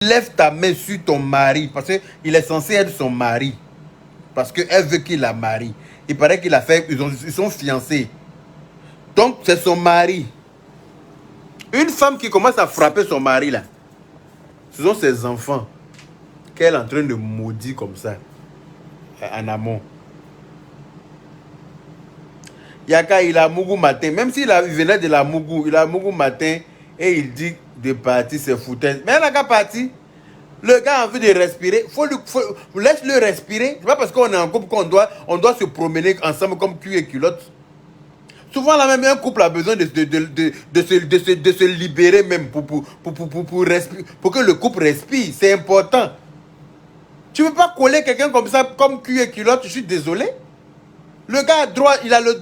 lèves ta main sur ton mari, parce qu'il est censé être son mari, parce qu'elle veut qu'il la marie. Il paraît qu'il a fait, ils sont fiancés. Donc, c'est son mari. Une femme qui commence à frapper son mari, là, ce sont ses enfants qu'elle est en train de maudire comme ça, en amont. Yaka, il a Mougou matin. Même s'il venait de la Mougou, il a Mougou matin et il dit de partir, c'est foutaise. Mais il n'a qu'à partir. Le gars a envie de respirer. Laisse-le respirer. C'est pas parce qu'on est en couple qu'on doit se promener ensemble comme cul et culotte. Souvent, là même, un couple a besoin de se libérer même pour que le couple respire. C'est important. Tu ne peux pas coller quelqu'un comme ça, comme cul et culotte, je suis désolé. Le gars il a le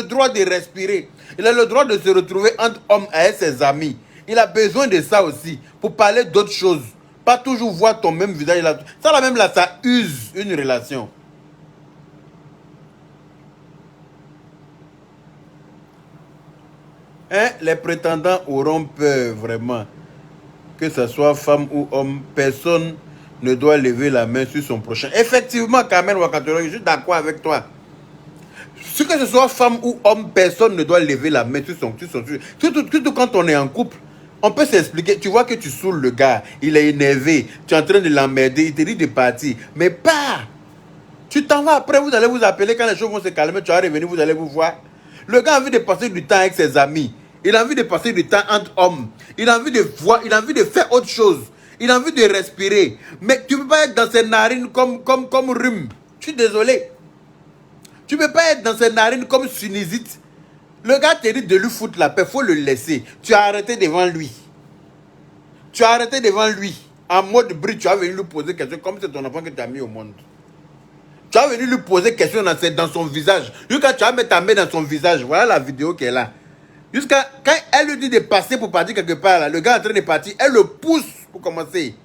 droit de respirer. Il a le droit de se retrouver entre hommes avec ses amis. Il a besoin de ça aussi, pour parler d'autres choses. Pas toujours voir ton même visage. Ça là même là, ça use une relation. Hein? Les prétendants auront peur vraiment. Que ce soit femme ou homme, personne ne doit lever la main sur son prochain. Effectivement, Carmen Wakatoro, je suis d'accord avec toi. Que ce soit femme ou homme, personne ne doit lever la main sur son. Surtout quand on est en couple. On peut s'expliquer. Tu vois que tu saoules le gars. Il est énervé. Tu es en train de l'emmerder. Il te dit de partir. Mais pas. Tu t'en vas après. Vous allez vous appeler quand les choses vont se calmer. Tu vas revenir. Vous allez vous voir. Le gars a envie de passer du temps avec ses amis. Il a envie de passer du temps entre hommes. Il a envie de voir. Il a envie de faire autre chose. Il a envie de respirer. Mais tu ne peux pas être dans ses narines comme rhume. Je suis désolé. Tu ne peux pas être dans ses narines comme sinusite. Le gars te dit de lui foutre la paix, il faut le laisser. Tu as arrêté devant lui. Tu as arrêté devant lui. En mode bruit, tu as venu lui poser question comme c'est ton enfant que tu as mis au monde. Tu as venu lui poser question dans son visage. Jusqu'à tu vas mettre ta main dans son visage. Voilà la vidéo qui est là. Jusqu'à quand elle lui dit de passer pour partir quelque part, là, le gars est en train de partir, elle le pousse pour commencer.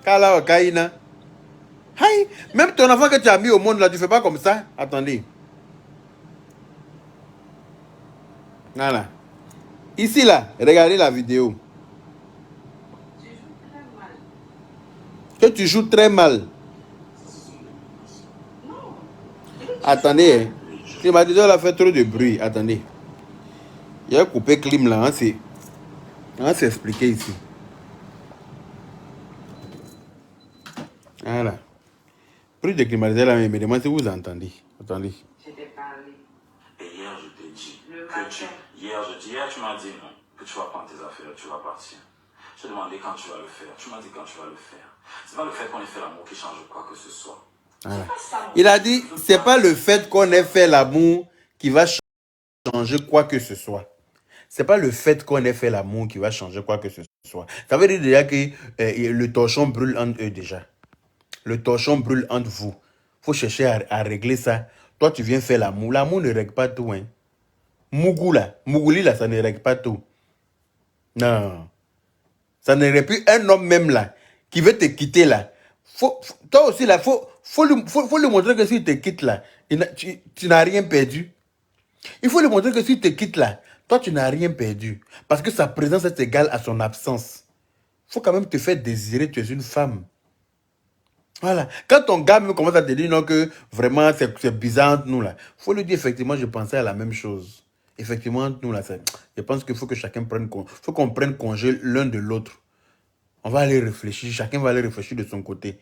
Kala Kaina. Même ton enfant que tu as mis au monde, là, tu ne fais pas comme ça. Attendez. Voilà. Ici, là, regardez la vidéo. Que tu joues très mal. Attendez. Le climatiseur a fait trop de bruit. Attendez. Il a coupé le clim là. On va s'expliquer ici. Voilà. Plus de climatiseur là, mais demande si vous entendez. Attendez. Je t'ai parlé. Et hier, je t'ai dit. Hier, tu m'as dit non. Que tu vas prendre tes affaires, tu vas partir. Je t'ai demandé quand tu vas le faire. Tu m'as dit quand tu vas le faire. C'est pas le fait qu'on ait fait l'amour qui change quoi que ce soit. Voilà. Il a dit, c'est pas le fait qu'on ait fait l'amour qui va changer quoi que ce soit. C'est pas le fait qu'on ait fait l'amour qui va changer quoi que ce soit. Ça veut dire déjà que le torchon brûle entre eux déjà. Le torchon brûle entre vous. Faut chercher à régler ça. Toi, tu viens faire l'amour. L'amour ne règle pas tout. Hein. Mougouli là, ça ne règle pas tout. Non. Ça ne règle plus un homme même là, qui veut te quitter là. Toi aussi là, faut lui montrer que s'il te quitte là, tu n'as rien perdu. Il faut lui montrer que s'il te quitte là, toi tu n'as rien perdu. Parce que sa présence est égale à son absence. Il faut quand même te faire désirer, tu es une femme. Voilà. Quand ton gars me commence à te dire non, que vraiment c'est bizarre entre nous là, il faut lui dire effectivement je pensais à la même chose. Effectivement entre nous là, je pense qu'il faut que chacun faut qu'on prenne congé l'un de l'autre. On va aller réfléchir, chacun va aller réfléchir de son côté.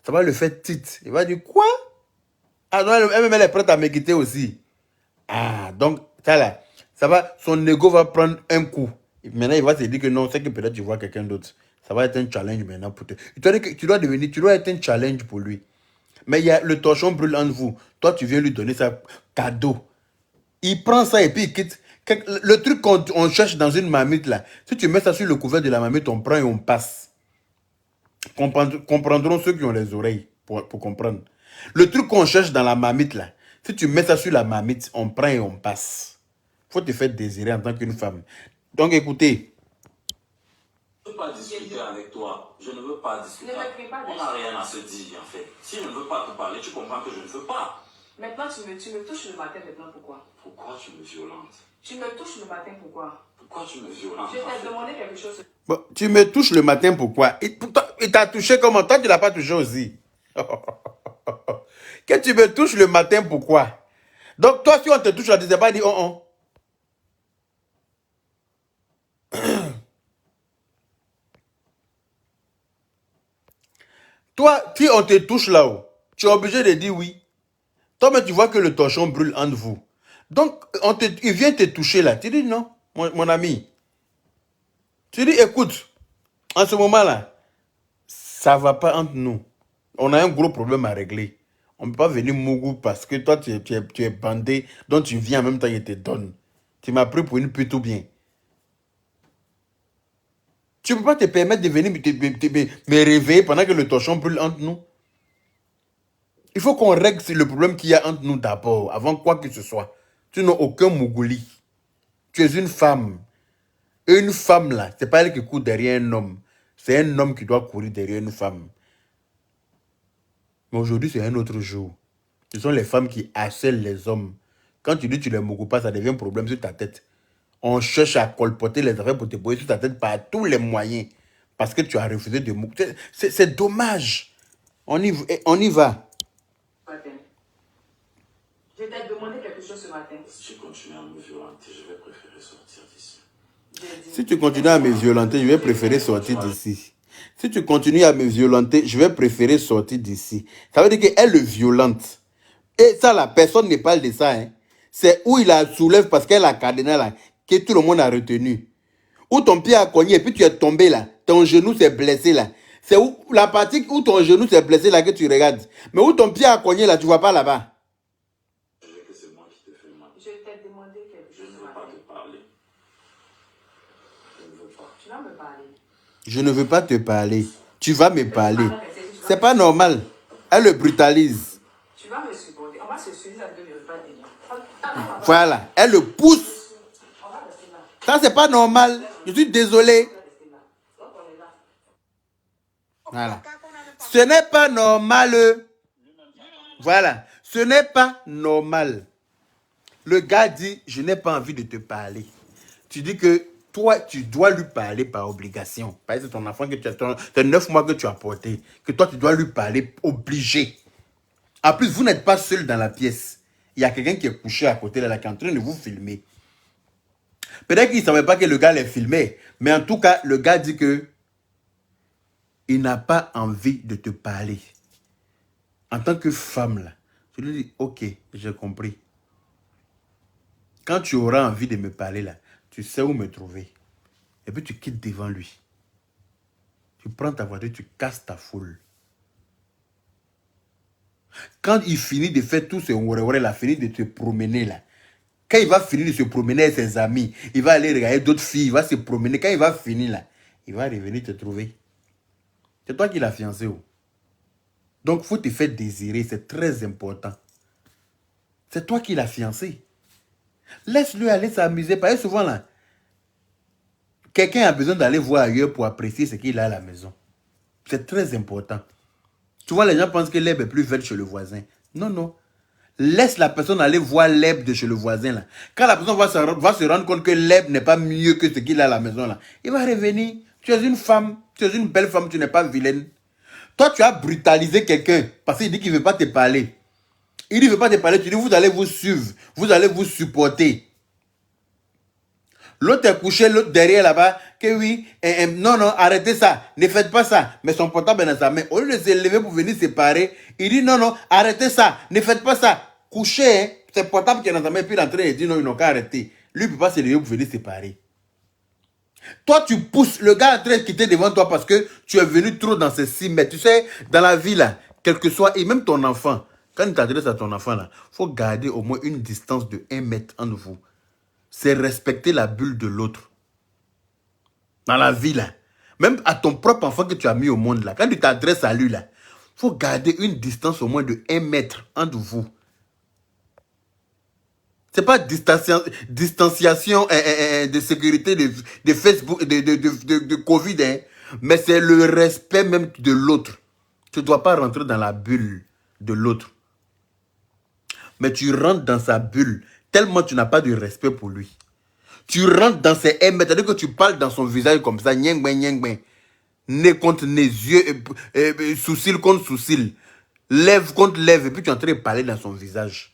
Ça va le faire titre. Il va dire quoi? Ah non, elle est prête à me quitter aussi. Ah, donc ça là, ça va, son ego va prendre un coup. Et maintenant il va se dire que non, c'est que peut-être tu vois quelqu'un d'autre. Ça va être un challenge maintenant pour toi. Tu dois être un challenge pour lui. Mais il y a le torchon brûle entre vous. Toi, tu viens lui donner ça cadeau. Il prend ça et puis il quitte. Le truc qu'on cherche dans une marmite là, si tu mets ça sur le couvert de la marmite, on prend et on passe. Comprendront ceux qui ont les oreilles pour comprendre. Le truc qu'on cherche dans la marmite là, si tu mets ça sur la marmite, on prend et on passe. Faut te faire désirer en tant qu'une femme. Donc écoutez. Je ne veux pas discuter avec toi. Je ne veux pas discuter. On n'a rien à se dire en fait. Si je ne veux pas te parler, tu comprends que je ne veux pas. Maintenant, tu me touches le matin, maintenant, pourquoi? Pourquoi tu me violentes? Tu me touches le matin, pourquoi? Pourquoi tu me violentes? Je t'ai demandé quelque chose. Bon, tu me touches le matin, pourquoi? Il t'a touché comment? Toi, tu ne l'as pas touché aussi. Que tu me touches le matin, pourquoi? Donc, toi, si on te touche, on ne te pas dit oh oh. Toi, si on te touche là-haut, tu es obligé de dire oui. Toi, mais tu vois que le torchon brûle entre vous. Donc, il vient te toucher là. Tu dis non, mon ami. Tu dis, écoute, en ce moment-là, ça ne va pas entre nous. On a un gros problème à régler. On ne peut pas venir Mougou parce que toi, tu es bandé, donc tu viens en même temps, il te donne. Tu m'as pris pour une pute ou bien. Tu ne peux pas te permettre de venir me réveiller pendant que le torchon brûle entre nous. Il faut qu'on règle le problème qu'il y a entre nous d'abord, avant quoi que ce soit. Tu n'as aucun Mougouli. Tu es une femme. Et une femme là, c'est pas elle qui court derrière un homme. C'est un homme qui doit courir derrière une femme. Mais aujourd'hui, c'est un autre jour. Ce sont les femmes qui harcèlent les hommes. Quand tu dis que tu les mougous pas, ça devient un problème sur ta tête. On cherche à colpoter les affaires pour te poser sur ta tête par tous les moyens. Parce que tu as refusé de mouguer. C'est dommage. On y va. Je t'ai demandé quelque chose ce matin. Si tu continues à me violenter, je vais préférer sortir d'ici. Si tu continues à me violenter, je vais préférer sortir d'ici. Si tu continues à me violenter, je vais préférer sortir d'ici. Ça veut dire qu'elle le violente. Et ça, la personne ne parle de ça. Hein. C'est où il la soulève parce qu'elle a cadené là, que tout le monde a retenu. Où ton pied a cogné et puis tu es tombé là. Ton genou s'est blessé là. C'est où la partie où ton genou s'est blessé là que tu regardes. Mais où ton pied a cogné là, tu ne vois pas là-bas. C'est moi qui te fais mal. Je t'ai demandé quelque Je chose ne ce veux pas matin. te parler. Je ne veux pas. Tu vas me parler. Je ne veux pas te parler. Tu vas me parler. C'est pas normal. Elle le brutalise. Tu vas me supporter. On va se suivre à 2 minutes, pas de Voilà. Elle le pousse. On va rester là. Ça, c'est pas normal. Je suis désolé. On va rester là. Donc, on est là. Voilà. Ce n'est pas normal. Voilà. Ce n'est pas normal. Le gars dit, je n'ai pas envie de te parler. Tu dis que toi, tu dois lui parler par obligation. Parce que c'est ton enfant que tu as, c'est 9 mois que tu as porté. Que toi, tu dois lui parler obligé. En plus, vous n'êtes pas seul dans la pièce. Il y a quelqu'un qui est couché à côté de la qui est en train de vous filmer. Peut-être qu'il ne savait pas que le gars les filmait. Mais en tout cas, le gars dit que il n'a pas envie de te parler. En tant que femme, là, tu lui dis, ok, j'ai compris. Quand tu auras envie de me parler, là, tu sais où me trouver. Et puis tu quittes devant lui. Tu prends ta voiture, tu casses ta foule. Quand il finit de faire tout ce ouare, il a fini de te promener là. Quand il va finir de se promener avec ses amis, il va aller regarder d'autres filles, il va se promener. Quand il va finir là, il va revenir te trouver. C'est toi qui l'as fiancé. Oh. Donc, il faut te faire désirer, c'est très important. C'est toi qui l'as fiancé. Laisse-le aller s'amuser. Parce que souvent là, quelqu'un a besoin d'aller voir ailleurs pour apprécier ce qu'il a à la maison. C'est très important. Souvent, les gens pensent que l'herbe est plus verte chez le voisin. Non, non. Laisse la personne aller voir l'herbe de chez le voisin. Là. Quand la personne va se rendre compte que l'herbe n'est pas mieux que ce qu'il a à la maison, là, il va revenir. Tu es une femme, tu es une belle femme, tu n'es pas vilaine. Toi, tu as brutalisé quelqu'un parce qu'il dit qu'il ne veut pas te parler. Il ne veut pas te parler, tu dis vous allez vous suivre, vous allez vous supporter. L'autre est couché, l'autre derrière là-bas, que oui, non, non, arrêtez ça, ne faites pas ça. Mais son portable est dans sa main. Au lieu de se lever pour venir se séparer, il dit non, non, arrêtez ça, ne faites pas ça. Couché, hein, c'est le portable qui est dans sa main, puis il est en train de dire non, ils n'ont qu'à arrêter. Lui, il ne peut pas se lever pour venir se séparer. Toi, tu pousses, le gars est en train de quitter devant toi parce que tu es venu trop dans ces 6 mètres. Tu sais, dans la vie, là, quel que soit, et même ton enfant, quand tu t'adresses à ton enfant, il faut garder au moins une distance de 1 mètre entre vous. C'est respecter la bulle de l'autre. Dans la vie, là. Même à ton propre enfant que tu as mis au monde, là. Quand tu t'adresses à lui, là, il faut garder une distance au moins de 1 mètre entre vous. Ce n'est pas distanciation de sécurité de Facebook, de Covid, hein, mais c'est le respect même de l'autre. Tu ne dois pas rentrer dans la bulle de l'autre. Mais tu rentres dans sa bulle tellement tu n'as pas de respect pour lui. Tu rentres dans ses aimes, c'est-à-dire que tu parles dans son visage comme ça, nyeng ben, nez contre nez, yeux, sourcil contre sourcil, lèvre contre lèvre, et puis tu es en train de parler dans son visage.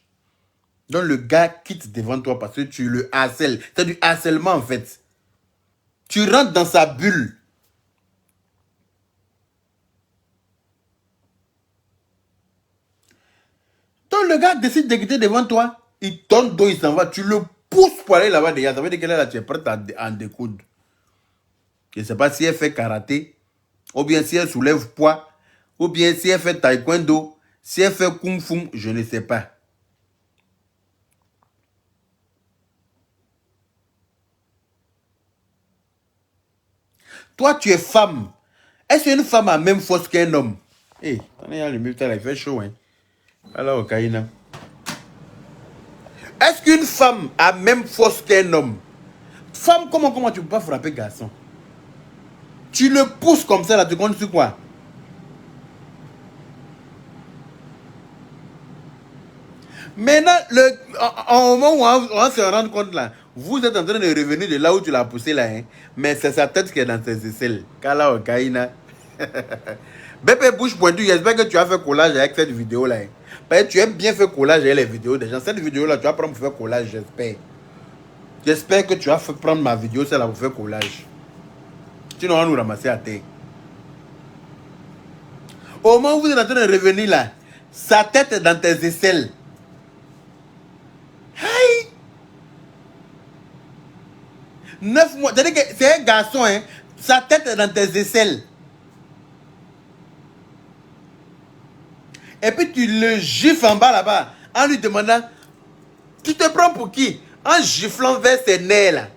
Donc le gars quitte devant toi parce que tu le harcèles. C'est du harcèlement en fait. Tu rentres dans sa bulle. Donc le gars décide de quitter devant toi. Il tourne dos, il s'en va. Tu le pousses pour aller là-bas déjà. Ça veut dire que là, tu es prêt à en découdre. Je ne sais pas si elle fait karaté, ou bien si elle soulève poids, ou bien si elle fait taekwondo, si elle fait kung fu, je ne sais pas. Toi, tu es femme. Est-ce qu'une femme a même force qu'un homme? Eh, il fait chaud, hein. Alors, Okaïna. Est-ce qu'une femme a même force qu'un homme? Femme, comment tu ne peux pas frapper garçon? Tu le pousses comme ça, là, tu comptes sur quoi? Maintenant, au moment où on va se rendre compte, là, vous êtes en train de revenir de là où tu l'as poussé, là, hein, mais c'est sa tête qui est dans ses aisselles. Kala Okaïna. Bébé bouche pointue, j'espère que tu as fait collage avec cette vidéo-là. Hein. Parce que tu aimes bien faire collage avec les vidéos des gens. Cette vidéo-là, tu vas prendre pour faire collage, j'espère. J'espère que tu vas prendre ma vidéo, celle-là, pour faire collage. Sinon, on va nous ramasser à terre. Au moment où vous êtes en train de revenir là, sa tête est dans tes aisselles. Aïe! 9 mois. C'est-à-dire que c'est un garçon, hein. Sa tête est dans tes aisselles. Et puis tu le gifles en bas là-bas en lui demandant, tu te prends pour qui? En giflant vers ses nerfs là.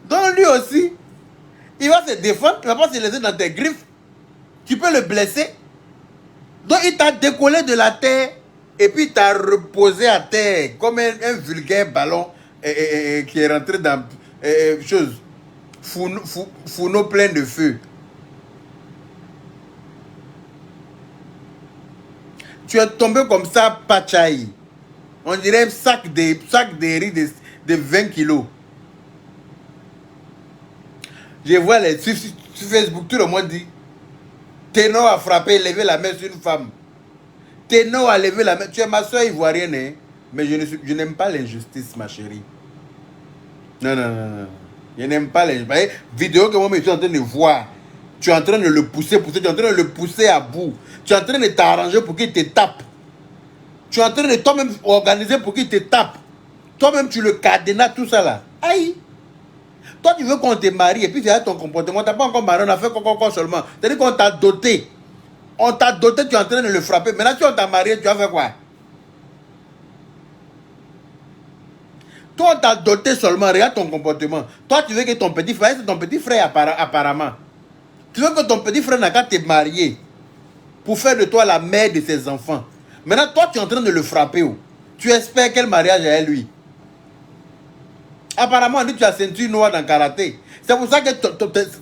Donc lui aussi, il va se défendre, il va pas se laisser dans tes griffes. Tu peux le blesser. Donc il t'a décollé de la terre et puis il t'a reposé à terre comme un vulgaire ballon qui est rentré dans chose, fourneau plein de feu. Tu es tombé comme ça, Pachaï. On dirait un sac de riz de 20 kilos. Je vois sur Facebook, tout le monde dit Ténor a frappé, levé la main sur une femme. Ténor a levé la main. Tu es ma soeur ivoirienne, hein? Mais je n'aime pas l'injustice, ma chérie. Non. Je n'aime pas l'injustice. Vidéo que moi, je suis en train de voir. Tu es en train de le pousser, tu es en train de le pousser à bout. Tu es en train de t'arranger pour qu'il te tape. Tu es en train de toi-même organiser pour qu'il te tape. Toi-même, tu le cadenas, tout ça là. Aïe! Toi, tu veux qu'on te marie et puis tu as ton comportement. Tu n'as pas encore marié, on a fait quoi seulement. C'est-à-dire qu'on t'a doté. On t'a doté, tu es en train de le frapper. Maintenant, si on t'a marié, tu vas faire quoi? Toi, on t'a doté seulement. Regarde ton comportement. Toi, tu veux que ton petit frère, c'est ton petit frère apparemment. Tu veux que ton petit frère n'a qu'à te marier pour faire de toi la mère de ses enfants. Maintenant, toi, tu es en train de le frapper. Oh. Tu espères quel mariage est lui? Apparemment, on dit que tu as ceinture noire dans le karaté. C'est pour ça que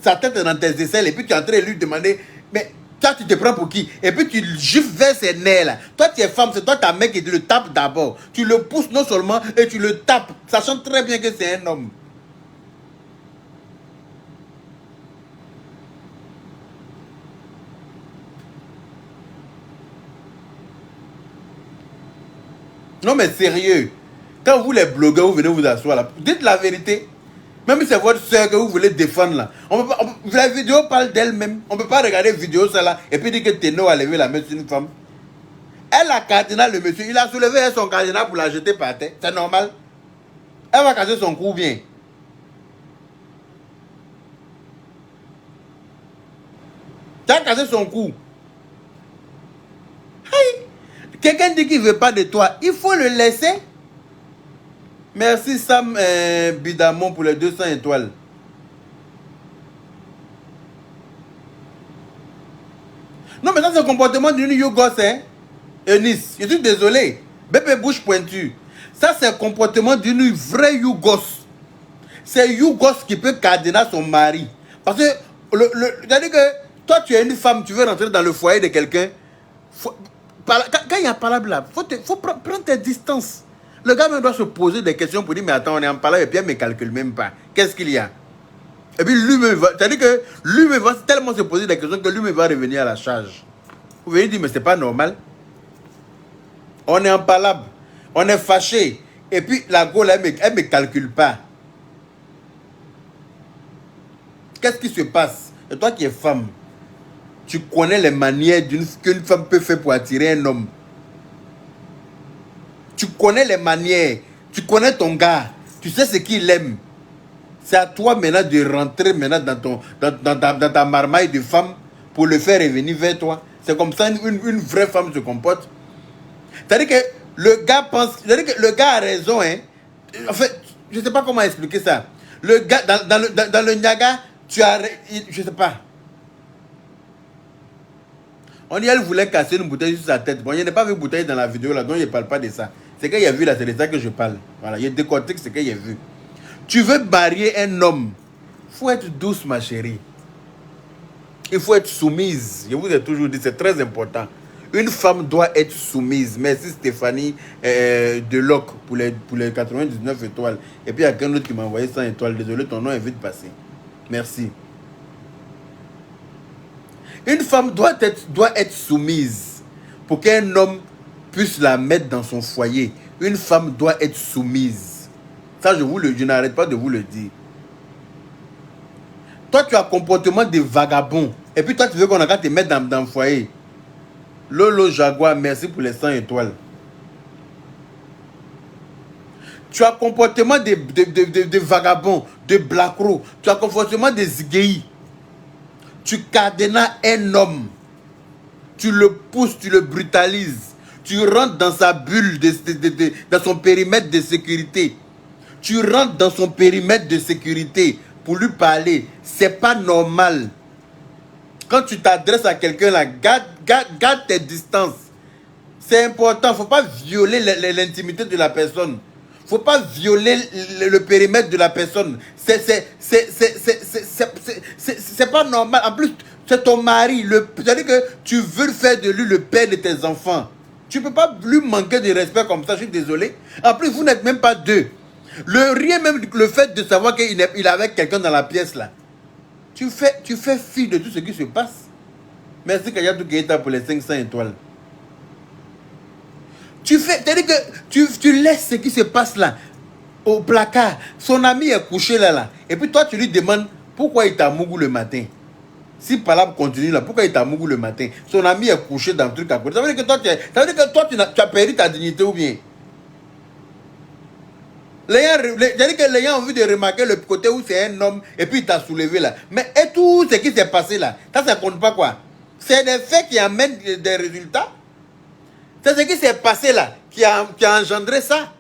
sa tête est dans tes aisselles et puis tu es en train de lui demander, mais toi, tu te prends pour qui? Et puis tu gifles vers ses nerfs là. Toi, tu es femme, c'est toi ta mère qui le tape d'abord. Tu le pousses non seulement et tu le tapes, sachant très bien que c'est un homme. Non mais sérieux, quand vous les blogueurs, vous venez vous asseoir là, dites la vérité. Même si c'est votre soeur que vous voulez défendre là. La vidéo parle d'elle-même. On ne peut pas regarder la vidéo ça là et puis dire que Ténor a levé la main sur une femme. Elle a cardinal le monsieur. Il a soulevé son cardinal pour la jeter par terre. C'est normal. Elle va casser son cou bien. Tu as cassé son cou. Hey. Quelqu'un dit qu'il ne veut pas de toi. Il faut le laisser. Merci Sam Bidamon pour les 200 étoiles. Non, mais ça c'est le comportement d'une Yougos, hein. Eunice, je suis désolé. Bébé bouche pointue. Ça c'est le comportement d'une vraie Yougos. C'est Yougos qui peut cadenas son mari. Parce que, c'est-à-dire que toi tu es une femme, tu veux rentrer dans le foyer de quelqu'un. Quand il y a parable là, faut prendre tes distances. Le gars même doit se poser des questions pour dire, mais attends, on est en parlant et puis elle ne me calcule même pas. Qu'est-ce qu'il y a? Et puis lui-même va, c'est-à-dire que lui-même va tellement se poser des questions que lui-même va revenir à la charge. Vous venez dire, mais c'est pas normal. On est en palabre, on est fâché. Et puis la Gaule, elle ne me calcule pas. Qu'est-ce qui se passe? Et toi qui es femme, tu connais les manières qu'une femme peut faire pour attirer un homme. Tu connais les manières, tu connais ton gars, tu sais ce qu'il aime. C'est à toi maintenant de rentrer maintenant dans ta marmaille de femme pour le faire revenir vers toi. C'est comme ça une vraie femme se comporte. C'est-à-dire que le gars pense, c'est-à-dire que le gars a raison. Hein. En fait, je ne sais pas comment expliquer ça. Le gars, dans le Niaga, tu as, je ne sais pas. On dit elle voulait casser une bouteille sur sa tête. Bon, il n'y a pas vu bouteille dans la vidéo là, donc je ne parle pas de ça. C'est qu'il y a vu là, c'est de ça que je parle. Voilà, il décortique ce qu'il y a vu. Tu veux marier un homme, il faut être douce, ma chérie. Il faut être soumise. Je vous ai toujours dit, c'est très important. Une femme doit être soumise. Merci Stéphanie Deloc pour les 99 étoiles. Et puis il y a quelqu'un d'autre qui m'a envoyé 100 étoiles. Désolé, ton nom est vite passé. Merci. Une femme doit être soumise pour qu'un homme puisse la mettre dans son foyer. Une femme doit être soumise. Ça, je n'arrête pas de vous le dire. Toi, tu as un comportement de vagabond. Et puis toi, tu veux qu'on a qu'à te mettre dans le foyer. Lolo Jaguar, merci pour les 100 étoiles. Tu as un comportement de vagabond, de blacro. Tu as un comportement de zigéi. Tu cadenas un homme. Tu le pousses, tu le brutalises. Tu rentres dans sa bulle, dans son périmètre de sécurité. Tu rentres dans son périmètre de sécurité pour lui parler. C'est pas normal. Quand tu t'adresses à quelqu'un là, garde tes distances. C'est important. Il ne faut pas violer l'intimité de la personne. Il ne faut pas violer le périmètre de la personne. C'est pas normal. En plus, c'est ton mari. C'est-à-dire que tu veux faire de lui le père de tes enfants. Tu ne peux pas lui manquer de respect comme ça. Je suis désolé. En plus, vous n'êtes même pas deux. Rien même le fait de savoir qu'il est avec quelqu'un dans la pièce là. Tu fais fi de tout ce qui se passe. Merci Kayatou Keita pour les 500 étoiles. C'est-à-dire que tu laisses ce qui se passe là au placard. Son ami est couché là. Et puis toi, tu lui demandes pourquoi il t'a mougou le matin. Si Palab continue là, pourquoi il t'a mougou le matin? Son ami est couché dans le truc à côté. Ça veut dire que toi, tu as perdu ta dignité ou bien? Les gens ont envie de remarquer le côté où c'est un homme et puis il t'a soulevé là. Mais et tout ce qui s'est passé là, ça compte pas quoi. C'est des faits qui amènent des résultats. C'est ce qui s'est passé là qui a engendré ça.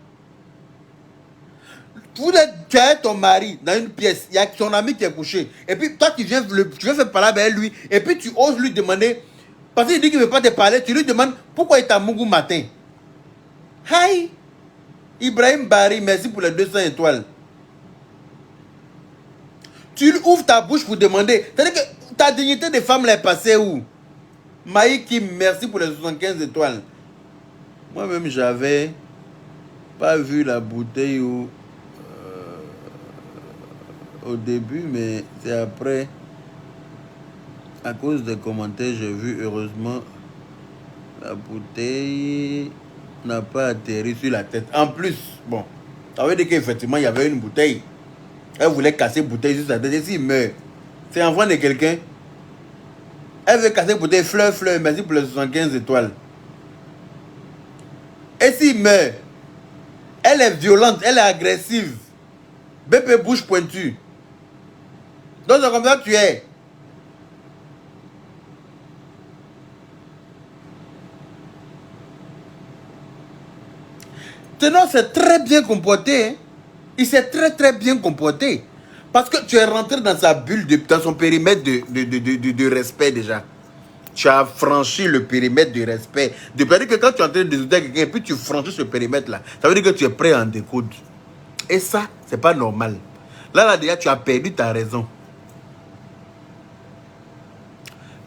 Tu as ton mari dans une pièce, il y a son ami qui est couché. Et puis toi tu veux faire parler avec lui et puis tu oses lui demander, parce qu'il dit qu'il ne veut pas te parler, tu lui demandes pourquoi il t'a mougou matin. Hi! Ibrahim Bari, merci pour les 200 étoiles. Tu ouvres ta bouche pour demander. C'est-à-dire que ta dignité de femme est passée où? Maïki, merci pour les 75 étoiles. Moi-même, j'avais pas vu la bouteille au début, mais c'est après. À cause des commentaires, j'ai vu, heureusement, la bouteille n'a pas atterri sur la tête. En plus, bon, ça veut dire qu'effectivement, il y avait une bouteille. Elle voulait casser la bouteille sur sa tête. Et s'il meurt, c'est enfant de quelqu'un. Elle veut casser la bouteille, fleur, merci pour les 75 étoiles. Et s'il meurt, elle est violente, elle est agressive. BP bouche pointue. Donc c'est comme ça que tu es. Sinon, c'est très bien comporté. Hein? Il s'est très bien comporté. Parce que tu es rentré dans sa bulle, dans son périmètre de respect déjà. Tu as franchi le périmètre de respect. C'est-à-dire que quand tu es en train de discuter avec quelqu'un et puis tu franchis ce périmètre-là, ça veut dire que tu es prêt à en découdre. Et ça, c'est pas normal. Là, déjà, tu as perdu ta raison.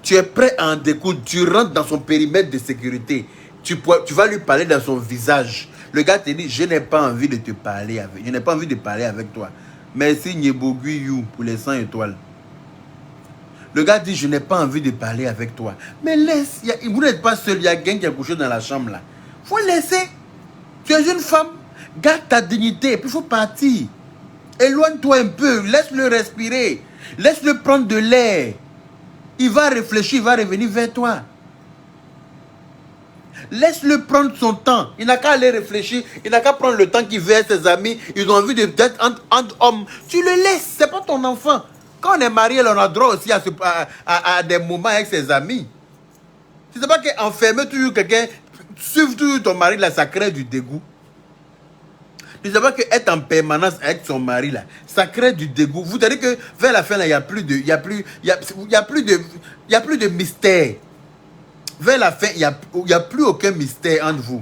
Tu es prêt à en découdre. Tu rentres dans son périmètre de sécurité. Tu vas lui parler dans son visage. Le gars te dit, je n'ai pas envie de te parler avec. Je n'ai pas envie de parler avec toi. Merci Nyebogui You pour les 100 étoiles. Le gars dit, je n'ai pas envie de parler avec toi. Mais laisse, vous n'êtes pas seul, il y a quelqu'un qui a couché dans la chambre là. Faut laisser. Tu es une femme, garde ta dignité, et puis il faut partir. Éloigne-toi un peu, laisse-le respirer. Laisse-le prendre de l'air. Il va réfléchir, il va revenir vers toi. Laisse-le prendre son temps. Il n'a qu'à aller réfléchir. Il n'a qu'à prendre le temps qu'il veut avec ses amis. Ils ont envie d'être entre hommes. Tu le laisses. Ce n'est pas ton enfant. Quand on est marié, on a droit aussi à des moments avec ses amis. Tu ne sais pas qu'enfermer toujours quelqu'un, suivre toujours ton mari, là, ça crée du dégoût. Tu ne sais pas qu'être en permanence avec son mari, là, ça crée du dégoût. Vous savez que vers la fin, là, il n'y a plus de mystère. Vers la fin, il n'y a plus aucun mystère entre vous.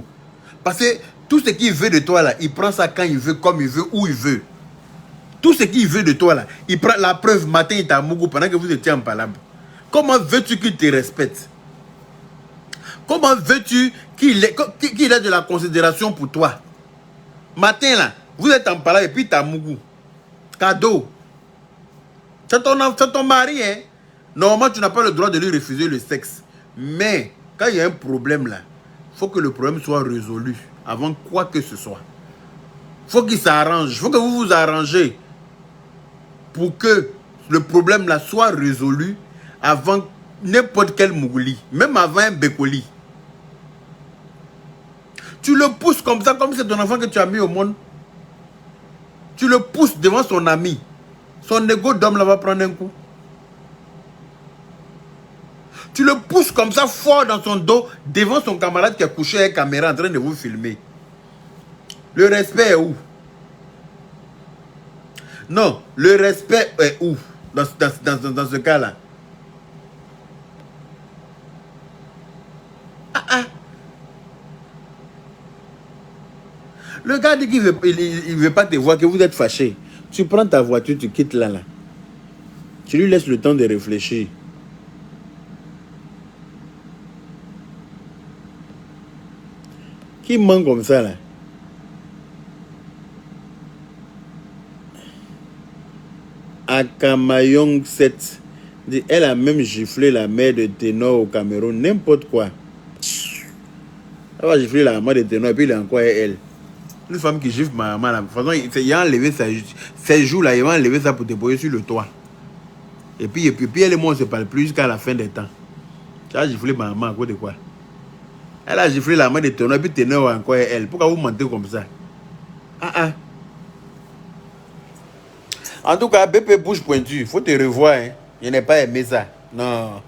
Parce que tout ce qu'il veut de toi, là, il prend ça quand il veut, comme il veut, où il veut. Tout ce qu'il veut de toi, là, il prend la preuve matin, il t'a mougou pendant que vous étiez en palabre. Comment veux-tu qu'il te respecte? Comment veux-tu qu'il ait de la considération pour toi? Matin, là, vous êtes en palabre et puis t'as mougou. Cadeau. C'est ton mari, hein? Normalement, tu n'as pas le droit de lui refuser le sexe. Mais, quand il y a un problème là, il faut que le problème soit résolu avant quoi que ce soit. Il faut qu'il s'arrange. Il faut que vous vous arrangez pour que le problème là soit résolu avant n'importe quel mougli, même avant un bécoli. Tu le pousses comme ça, comme c'est ton enfant que tu as mis au monde. Tu le pousses devant son ami. Son ego d'homme là va prendre un coup. Tu le pousses comme ça fort dans son dos devant son camarade qui est couché avec la caméra en train de vous filmer. Le respect est où? Non, le respect est où dans ce cas-là? Le gars dit qu'il ne veut pas te voir, que vous êtes fâché. Tu prends ta voiture, tu quittes là. Tu lui laisses le temps de réfléchir. Qui ment comme ça là? Akamayong 7 dit, elle a même giflé la mère de Ténor au Cameroun, n'importe quoi. Elle va gifler la mère de Ténor et puis il est encore elle. Une femme qui gifle ma maman là. De toute façon, il a enlevé ses joues là, il va enlever ça pour te poser sur le toit. Et puis elle et moi on ne se parle plus jusqu'à la fin des temps. Tu as giflé ma maman à cause de quoi? Elle a giflé la main de Ténor et puis Ténor encore elle. Pourquoi vous mentez comme ça? En tout cas, BP bouche pointue, il faut te revoir. Hein. Je n'ai pas aimé ça. Non.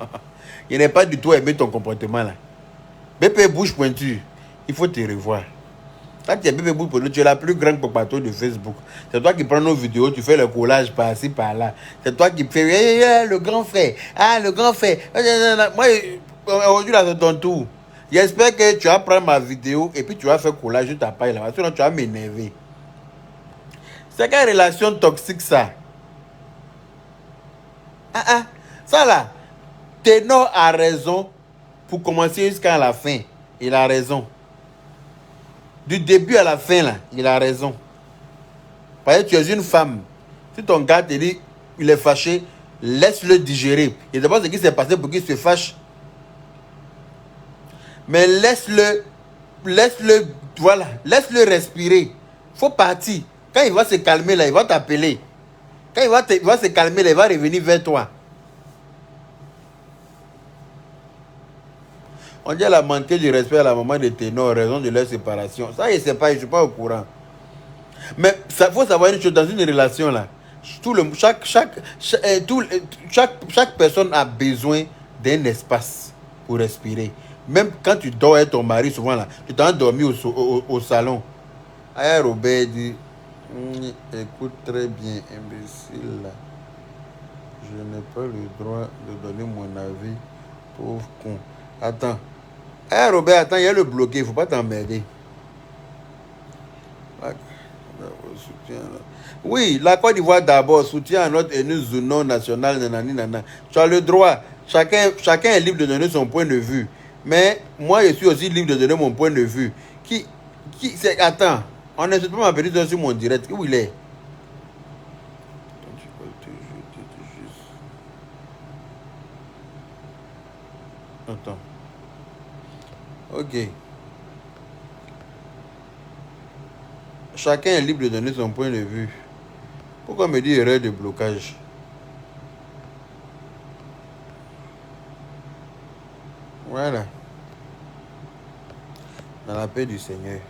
Je n'ai pas du tout aimé ton comportement là. BP bouche pointue, il faut te revoir. Quand tu es BP bouche pointue, tu es la plus grande popato de Facebook. C'est toi qui prends nos vidéos, tu fais le collage par-ci, par-là. C'est toi qui fais le grand frère. Ah, le grand frère. Moi, aujourd'hui là, c'est ton tour. J'espère que tu vas prendre ma vidéo et puis tu vas faire collage de ta paille là-bas. Sinon, tu vas m'énerver. C'est quelle relation toxique ça? Ça là, Ténor a raison pour commencer jusqu'à la fin. Il a raison. Du début à la fin là, il a raison. Parce que tu es une femme. Si ton gars te dit, il est fâché, laisse-le digérer. Il ne sait pas ce qui s'est passé pour qu'il se fâche. Mais laisse-le, voilà, laisse-le respirer. Il faut partir. Quand il va se calmer là, il va t'appeler. Quand il va se calmer là, il va revenir vers toi. On dit qu'elle a manqué du respect à la maman de Ténor en raison de leur séparation. Ça, je ne sais pas, je ne suis pas au courant. Mais il faut savoir une chose, dans une relation là, chaque personne a besoin d'un espace pour respirer. Même quand tu dors avec ton mari, souvent là, tu t'es endormi au salon. Aya Robert dit, écoute très bien, imbécile là. Je n'ai pas le droit de donner mon avis, pauvre con. Attends. Aya Robert, attends, il y a le bloqué, il ne faut pas t'emmerder. Oui, la Côte d'Ivoire d'abord soutient notre union nationale. Tu as le droit. Chacun est libre de donner son point de vue. Mais moi, je suis aussi libre de donner mon point de vue. Attends, on n'insulte pas ma petite soeur sur mon direct. Où il est? Attends. Ok. Chacun est libre de donner son point de vue. Pourquoi me dire erreur de blocage? Voilà. Dans la paix du Seigneur.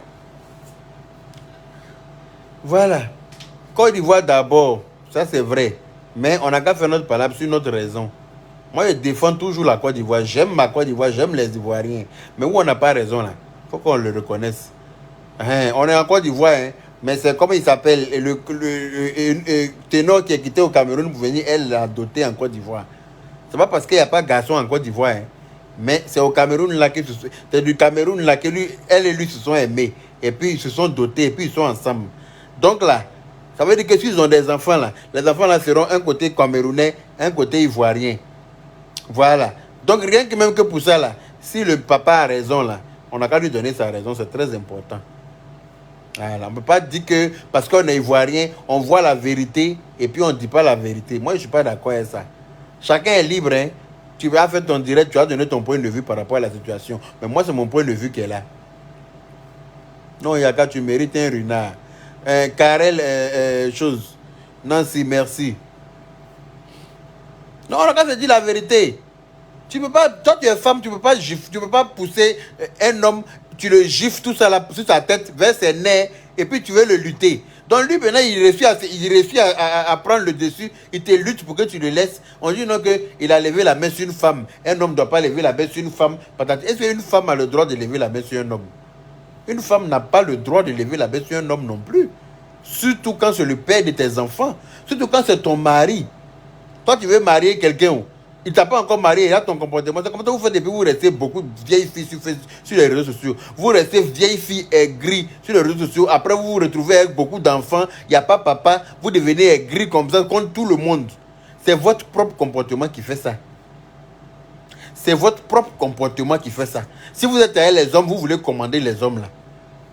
Voilà. Côte d'Ivoire d'abord, ça c'est vrai. Mais on n'a qu'à faire notre palabre sur notre raison. Moi, je défends toujours la Côte d'Ivoire. J'aime ma Côte d'Ivoire, j'aime les Ivoiriens. Mais où on n'a pas raison là, il faut qu'on le reconnaisse. On est en Côte d'Ivoire, hein, mais c'est comme il s'appelle, le ténor qui est quitté au Cameroun pour venir, elle l'a doté en Côte d'Ivoire. C'est pas parce qu'il n'y a pas de garçon en Côte d'Ivoire, hein, mais c'est au Cameroun là que c'est du Cameroun là que elle et lui se sont aimés. Et puis ils se sont dotés, et puis ils sont ensemble. Donc là, ça veut dire que s'ils ont des enfants là, les enfants là seront un côté camerounais, un côté ivoirien. Voilà. Donc rien que même que pour ça là, si le papa a raison là, on n'a qu'à lui donner sa raison, c'est très important. Voilà. On ne peut pas dire que parce qu'on est ivoirien, on voit la vérité et puis on ne dit pas la vérité. Moi je ne suis pas d'accord avec ça. Chacun est libre, hein. Tu vas faire ton direct, tu vas donner ton point de vue par rapport à la situation. Mais moi c'est mon point de vue qui est là. Non, Yaka, tu mérites un renard. Karel, chose. Nancy, merci. Non, on a qu'à se dire la vérité. Tu peux pas, toi tu es femme, tu peux pas pousser un homme, tu le gifles tout ça là, sur sa tête, vers ses nerfs, et puis tu veux le lutter. Donc lui maintenant il réussit à prendre le dessus, il te lutte pour que tu le laisses. On dit non qu'il a levé la main sur une femme. Un homme ne doit pas lever la main sur une femme. Est-ce qu'une femme a le droit de lever la main sur un homme? Une femme n'a pas le droit de lever la main sur un homme non plus. Surtout quand c'est le père de tes enfants. Surtout quand c'est ton mari. Toi tu veux marier quelqu'un. Il t'a pas encore marié, il a ton comportement. C'est comme ça vous faites depuis vous restez beaucoup vieilles filles sur les réseaux sociaux. Vous restez vieilles filles aigries sur les réseaux sociaux. Après vous vous retrouvez avec beaucoup d'enfants. Il n'y a pas papa. Vous devenez aigris comme ça contre tout le monde. C'est votre propre comportement qui fait ça. C'est votre propre comportement qui fait ça. Si vous êtes avec les hommes, vous voulez commander les hommes là.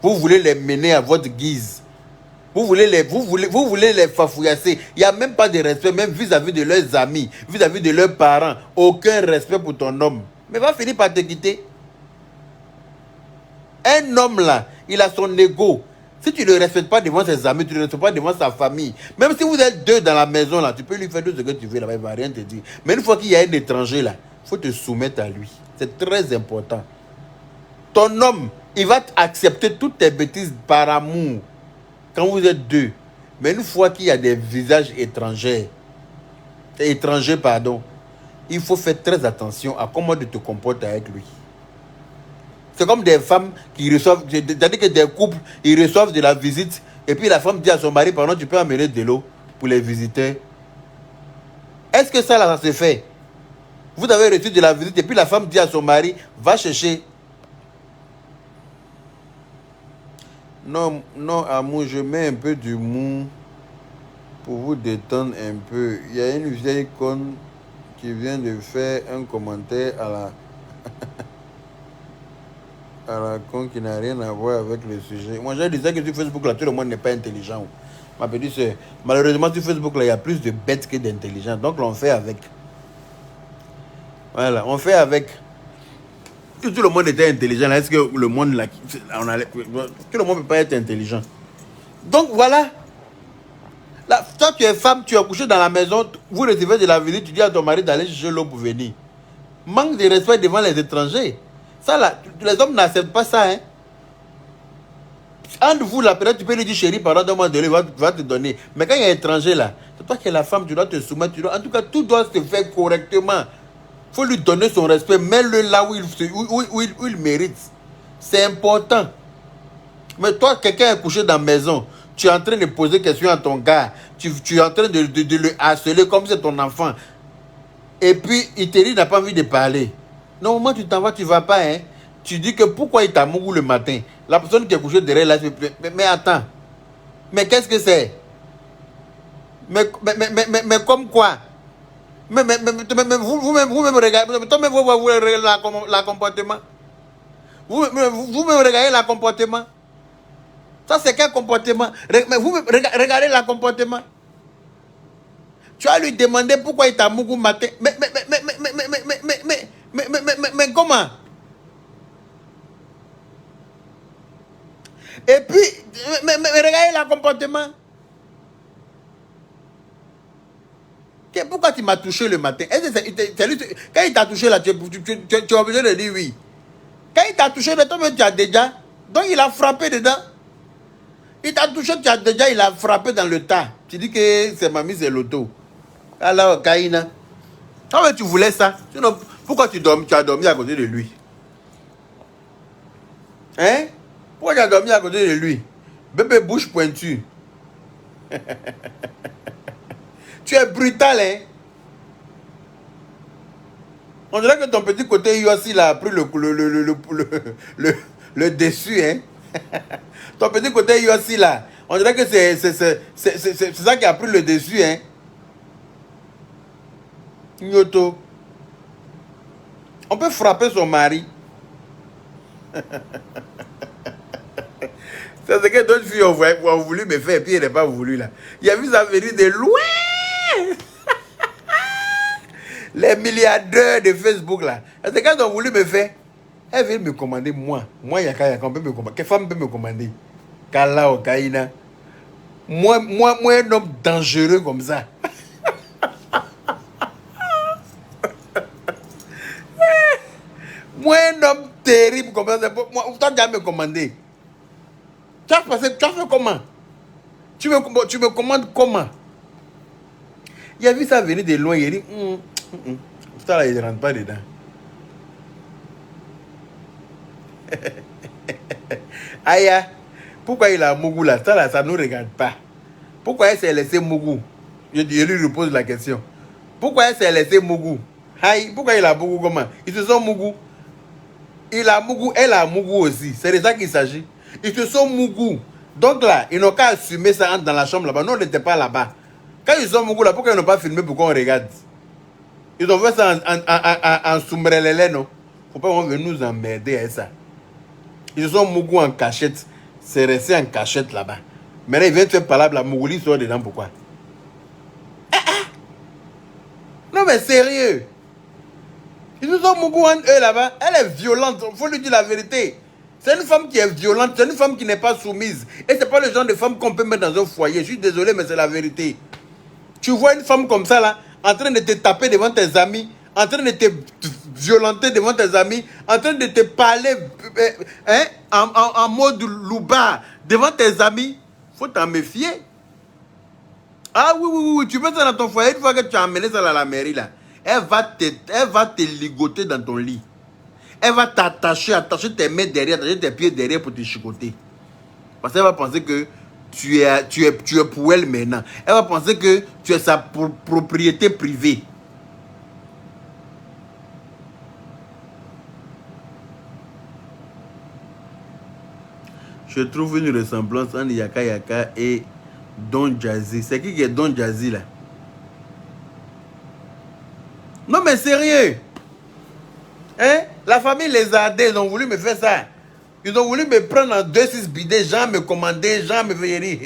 Vous voulez les mener à votre guise. Vous voulez les fafouillasser. Il n'y a même pas de respect, même vis-à-vis de leurs amis, vis-à-vis de leurs parents. Aucun respect pour ton homme. Mais va finir par te quitter. Un homme là, il a son ego. Si tu ne le respectes pas devant ses amis, tu ne le respectes pas devant sa famille. Même si vous êtes deux dans la maison là, tu peux lui faire tout ce que tu veux là-bas, il ne va rien te dire. Mais une fois qu'il y a un étranger là, il faut te soumettre à lui. C'est très important. Ton homme, il va accepter toutes tes bêtises par amour. Quand vous êtes deux, mais une fois qu'il y a des visages étrangers, il faut faire très attention à comment tu te comportes avec lui. C'est comme des femmes qui reçoivent, c'est-à-dire que des couples, ils reçoivent de la visite, et puis la femme dit à son mari, pardon, tu peux amener de l'eau pour les visiteurs. Est-ce que ça, là, ça se fait? Vous avez reçu de la visite, et puis la femme dit à son mari, va chercher. Non, non, amour, je mets un peu du mou pour vous détendre un peu. Il y a une vieille conne qui vient de faire un commentaire à la con qui n'a rien à voir avec le sujet. Moi, je disais que sur Facebook, là, tout le monde n'est pas intelligent. Ma petite soeur, malheureusement, sur Facebook, là, il y a plus de bêtes que d'intelligents. Donc, on fait avec. Voilà, on fait avec. Si tout le monde était intelligent, est-ce que le monde là, tout le monde ne peut pas être intelligent. Donc voilà. Là, toi tu es femme, tu es couché dans la maison, vous recevez de la visite, tu dis à ton mari d'aller chercher l'eau pour venir. Manque de respect devant les étrangers. Ça là, les hommes n'acceptent pas ça. Hein. Entre vous là, peut-être tu peux lui dire chérie, pardon, donne-moi de l'eau, il va te donner. Mais quand il y a un étranger là, c'est toi qui es la femme, tu dois te soumettre. En tout cas, tout doit se faire correctement. Il faut lui donner son respect, mets-le là où il mérite. C'est important. Mais toi, quelqu'un est couché dans la maison, tu es en train de poser question à ton gars, tu es en train de le harceler comme c'est ton enfant. Et puis, il te dit, il n'a pas envie de parler. Normalement, tu t'en vas, tu ne vas pas. Hein. Tu dis que pourquoi il t'a mouru le matin. La personne qui est couchée derrière là, mais attends. Mais qu'est-ce que c'est? Mais comme quoi? Mais vous-même regardez, toi-même vous regardez la comportement. Vous-même regardez la comportement. Ça, c'est quel comportement? Mais vous, regardez le comportement. Tu vas lui demander pourquoi il t'a mougou matin. Mais comment? Et puis, regardez le comportement. Pourquoi tu m'as touché le matin? Quand il t'a touché là, tu es obligé de dire oui. Quand il t'a touché, tu as déjà. Donc il a frappé dedans. Il t'a touché, tu as déjà, il a frappé dans le tas. Tu dis que c'est mamie, c'est l'auto. Alors, Kaina. Quand tu voulais ça, sinon, pourquoi tu as dormi à côté de lui? Hein? Pourquoi tu as dormi à côté de lui? Bébé bouche pointue. Tu es brutal, hein? On dirait que ton petit côté Yossi là a pris le dessus, hein? Ton petit côté Yossi là, on dirait que c'est ça qui a pris le dessus, hein? Nyoto. On peut frapper son mari. C'est ce que d'autres filles ont voulu me faire et puis il n'est pas voulu là. Il a vu ça venir de loin. Les milliardaires de Facebook là. C'est quand ils ont voulu me faire. Elle veut me commander moi. Moi, Yaka, on peut me commander. Quelle femme peut me commander? Kala ou Kaina. Moi, un homme dangereux comme ça. Moi, un homme terrible comme ça. Moi, toi, tu as me commander. Tu as fait comment? Tu me commandes comment? Il a vu ça venir de loin. Il a dit, ça là, il ne rentre pas dedans. Aïe, pourquoi il a Mougou là? Ça ne nous regarde pas. Pourquoi elle s'est laissé Mougou? Je lui repose la question. Pourquoi elle s'est laissé Mougou? Aïe, pourquoi il a Mougou comment? Ils se sont Mougou. Il a Mougou, elle a Mougou aussi. C'est de ça qu'il s'agit. Ils se sont Mougou. Donc là, ils n'ont qu'à assumer ça dans la chambre là-bas. Nous, on n'était pas là-bas. Quand ils sont Mougou là, pourquoi ils n'ont pas filmé pour qu'on regarde? Ils ont fait ça en soumbrelele, non? Faut pas venir nous emmerder avec ça. Ils sont Mougou en cachette. C'est resté en cachette là-bas. Mais là, ils viennent te faire parler, la Mougouli sort dedans, pourquoi? Non, mais sérieux. Ils nous ont Mougou en eux là-bas. Elle est violente, il faut lui dire la vérité. C'est une femme qui est violente, c'est une femme qui n'est pas soumise. Et c'est pas le genre de femme qu'on peut mettre dans un foyer. Je suis désolé, mais c'est la vérité. Tu vois une femme comme ça là, en train de te taper devant tes amis, en train de te violenter devant tes amis, en train de te parler en mode louba devant tes amis, faut t'en méfier. Ah oui, tu mets ça dans ton foyer, une fois que tu as amené ça à la mairie là, elle va te ligoter dans ton lit. Elle va attacher tes mains derrière, attacher tes pieds derrière pour te chicoter. Parce qu'elle va penser que tu es pour elle maintenant. Elle va penser que tu es sa propriété privée. Je trouve une ressemblance entre Yaka Yaka et Don Jazzy. C'est qui est Don Jazzy là? Non mais sérieux. Hein? La famille les a aidés, ils ont voulu me faire ça. Ils ont voulu me prendre en 2-6 bidets, gens me commander, gens me faire rire.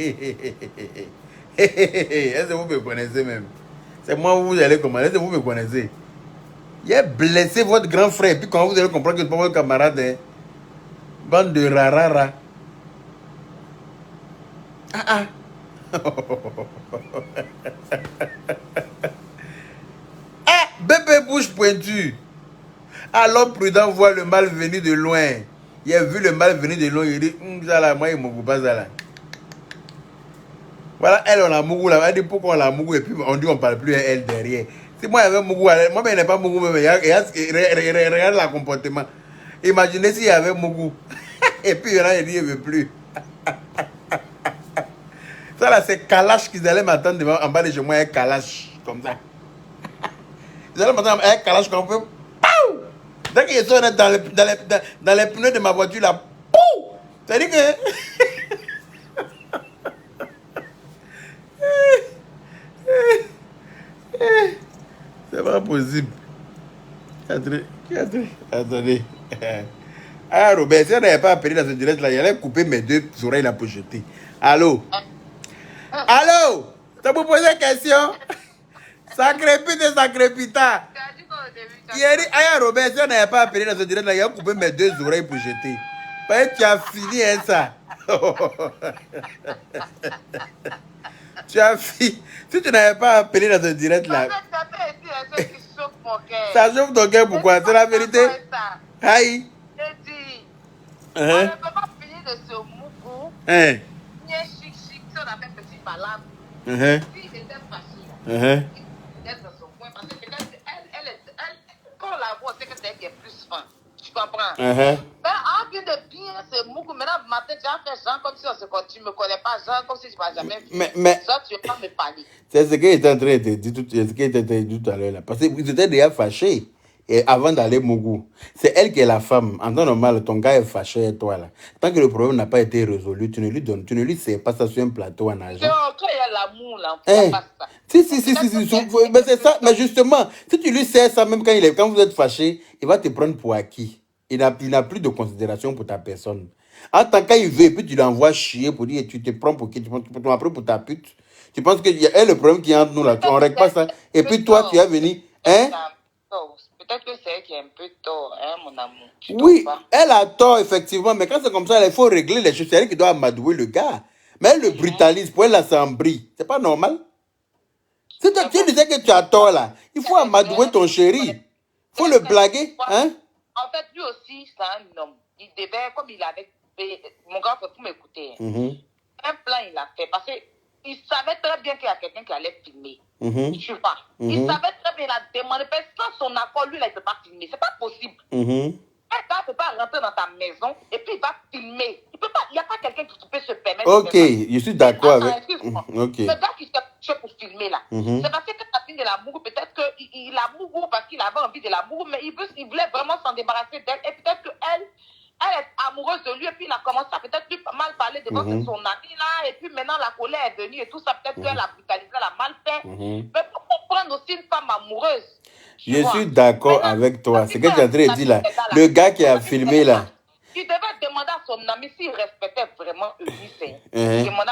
Est-ce que vous me connaissez même? C'est moi où vous allez commander, est-ce que vous me connaissez? Il a blessé votre grand frère, puis quand vous allez comprendre que c'est pas votre camarade, hein? Bande de rarara. Bébé bouche pointue. Alors prudent voit le mal venir de loin. Il a vu le mal venir de loin, il dit, ça là, moi, il ne m'occupe pas ça là. Voilà, elle, on a Mougou là. Elle dit pourquoi on a Mougou et puis on dit on ne parle plus à elle derrière. Si moi, il y avait Mougou, moi, il n'est pas Mougou, mais regarde le comportement. Imaginez s'il y avait Mougou. Et puis, il dit, il ne veut plus. Ça là, c'est Kalash qu'ils allaient m'attendre en bas de chez moi, un Kalash, comme ça. Ils allaient m'attendre un Kalash comme ça. Dès qu'ils sont dans les pneus de ma voiture là, pou! C'est-à-dire que... C'est pas possible. Attendez. Ah, Robert, si elle n'avait pas appelé dans ce direct-là, il allait couper mes deux oreilles là pour jeter. Allô? Allô? Tu vous posez une question? Ça crépite et ça crépita. Tu as dit quoi au début? Il a dit, ah, Robert, si on n'avait pas appelé dans ce direct-là, il allait couper mes deux oreilles pour jeter. Parce que tu as fini, hein, ça. Tu as fini. Si tu n'avais pas appelé dans ce direct-là, Ça fait ici un truc qui chauffe mon cœur. ça chauffe ton cœur pourquoi? C'est la vérité? Aïe. J'ai dit, on Hein? ne peut pas finir de ce moukou. Hein? Bien chic, si on a fait une petite balade. Hein? Si il était fâché, Hein? il était dans son coin. Parce que peut-être quand on la voit, c'est que c'est elle qui est plus fin. Tu comprends? Hein? Mais en plus de bien ce moukou, maintenant, matin, tu as fait genre comme si on se connaît. Tu ne me connais pas, genre comme si tu ne m'as jamais vu. Mais Ça, tu ne veux pas me parler. c'est ce qu'il était en train de te dire ce qu'il était en train de dire tout à l'heure là. Parce qu'ils étaient déjà fâchés et avant d'aller Mougou. C'est elle qui est la femme. En temps normal, ton gars est fâché et toi là. Tant que le problème n'a pas été résolu, tu ne lui sais pas ça sur un plateau en argent. Quand il y a l'amour, là, on ne Hein? fait pas ça. Si. Mais c'est ça. Mais justement, si tu lui sais ça, même quand vous êtes fâché, il va te prendre pour acquis. Il n'a plus de considération pour ta personne. En tant qu'il veut, et puis tu l'envoies chier pour dire tu te prends pour qui? Tu m'as pris pour ta pute. Tu penses qu'il y a le problème qui est entre nous là, on ne règle pas ça. Et puis toi, tu es venu. Hein? Peut-être que c'est elle qui a un peu tort, hein, mon amour. Tu Oui, trouves pas? elle a tort, effectivement. Mais quand c'est comme ça, il faut régler les choses. C'est elle qui doit amadouer le gars. Mais elle le brutalise. Pour elle, là, c'est un bris. C'est pas normal. Si tu disais que tu as tort là, il faut amadouer ton chéri. Il faut le blaguer. Hein? En fait, lui aussi, c'est un homme. Il devait, comme il avait fait, mon gars, il faut m'écouter. Mhm. Un plan, il a fait. Parce qu'il savait très bien qu'il y a quelqu'un qui allait filmer. Mhm. Tu vois. Il savait très bien, il a demandé. Mais sans son accord, lui, là, il ne peut pas filmer. C'est pas possible. Mhm. Un gars ne peut pas rentrer dans ta maison et puis il va filmer. Il n'y a pas quelqu'un qui peut se permettre Ok, de faire ça. je suis d'accord Attends, avec. excuse-moi. Ok. Le gars qui s'est touché pour filmer là, c'est parce que quand la fille de l'amour, peut-être qu'il a mouru parce qu'il avait envie de l'amour, mais il voulait vraiment s'en débarrasser d'elle. Et peut-être qu'elle est amoureuse de lui et puis il a commencé à peut-être lui mal parler devant son ami là. Et puis maintenant la colère est venue et tout ça, peut-être qu'elle a brutalisé, elle a mal fait. Mais pour comprendre aussi une femme amoureuse. Je suis d'accord avec toi. C'est ce que tu es en train de dire là. Le gars qui a filmé là. Il devait demander à son ami s'il respectait vraiment Eunice. Il demandait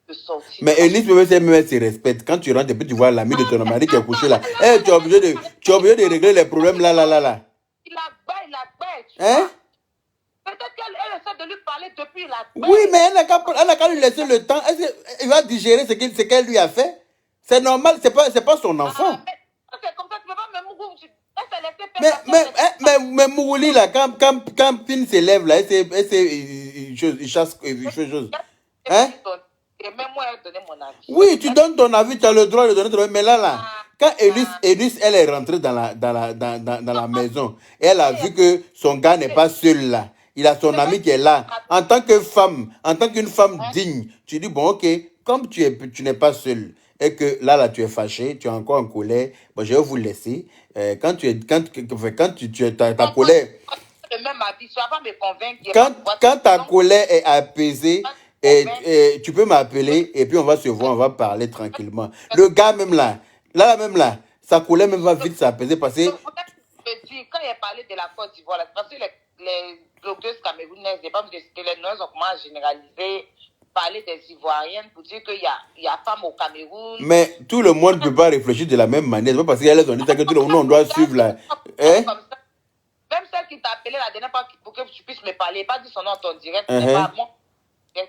de sortir. Mais Eunice, même elle se respecte. Quand tu rentres et puis tu vois l'ami de ton mari qui est couché là, hey, tu es obligé de régler les problèmes là. Il a bail, tu vois. Peut-être qu'elle essaie de lui parler depuis la bail. Oui, mais elle n'a qu'à lui laisser le temps. Il va digérer ce qu'elle lui a fait. C'est normal, c'est pas son enfant. C'est comme ça, tu peux pas même mais Mourouli, là, quand Pin s'élève, là, il chasse quelque chose. Hein? Et même moi, elle donnait mon avis. Oui, tu donnes ton avis, tu as le droit de donner ton avis. Mais là, quand Eunice, elle est rentrée dans la maison, et elle a vu que son gars n'est pas seul là. Il a son ami qui est là. En tant qu'une femme digne, tu dis, bon, ok, comme tu n'es pas seul, et que là, tu es fâché, tu es encore en colère, bon, je vais vous laisser. Quand tu es ta colère, quand ta colère est apaisée, et tu peux m'appeler, et puis on va se voir, on va parler tranquillement. Le gars même là, sa colère même va vite s'apaiser parce que... Quand il a parlé de la Côte d'Ivoire, parce que les blogueuses camerounaises, les femmes de les noirs ont commencé à généraliser, parler des Ivoiriennes pour dire qu'il y a femmes au Cameroun. Mais tout le monde ne peut pas réfléchir de la même manière. C'est pas parce qu'elles ont dit que tout le monde on doit suivre là. Hein? Même celle qui t'a appelé la dernière fois pour que tu puisses me parler, pas dit son nom en ton direct, c'est pas moi.